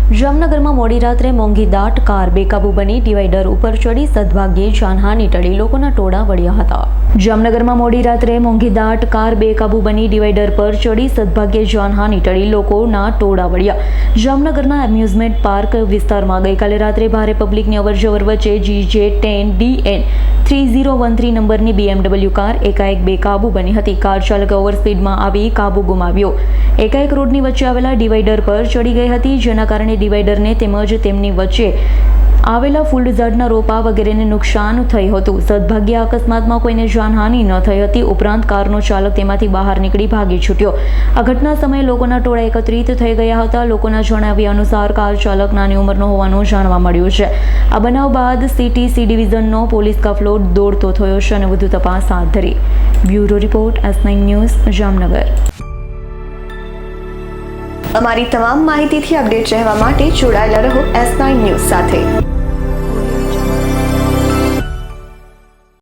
જામનગરમાં મોડી રાત્રે મોંઘી દાટ કાર બેકાબૂ બની ડિવાઈડર ઉપર ચડી સદભાગ્યે જાનહાનિ ટળી લોકોના ટોળા વળ્યા હતા। જામનગરમાં મોડી રાત્રે મોંઘી દાટ કાર બેકાબૂ બની ડિવાઈડર પર ચડી સદભાગ્યે જાનહાનિ ટળી લોકોના ટોળા વળ્યા। જામનગરના એમ્યુઝમેન્ટ પાર્ક વિસ્તારમાં ગઈકાલે રાત્રે ભારે પબ્લિકની અવરજવર વચ્ચે GJ10 DN 3013 નંબરની BMW કાર એકાએક બેકાબૂ બની હતી। કાર ચાલકે ઓવરસ્પીડમાં આવી કાબુ ગુમાવ્યો। એકાએક રોડની વચ્ચે આવેલા ડિવાઈડર પર ચડી ગઈ હતી, જેના કારણે ડિવાઈડરને તેમજ તેમની વચ્ચે આવેલા ફૂલ ઝાડના રોપા વગેરેને નુકસાન થયું હતું। સદભાગ્યે અકસ્માતમાં કોઈને જાનહાનિ ન થઈ હતી। ઉપરાંત કારનો ચાલક તેમાંથી બહાર નીકળી ભાગી છૂટ્યો। આ ઘટના સમયે લોકોના ટોળા એકત્રિત થઈ ગયા હતા। લોકોના જણાવ્યા અનુસાર કાર ચાલક નાની ઉંમરનો હોવાનું જાણવા મળ્યું છે। આ બનાવ બાદ સિટી સી ડિવિઝનનો પોલીસ કાફલો દોડતો થયો છે અને વધુ તપાસ હાથ ધરી। Bureau report S9 news Jamnagar. અમારી તમામ માહિતીથી અપડેટ રહેવા માટે જોડાયેલા રહો S9 ન્યૂઝ સાથે।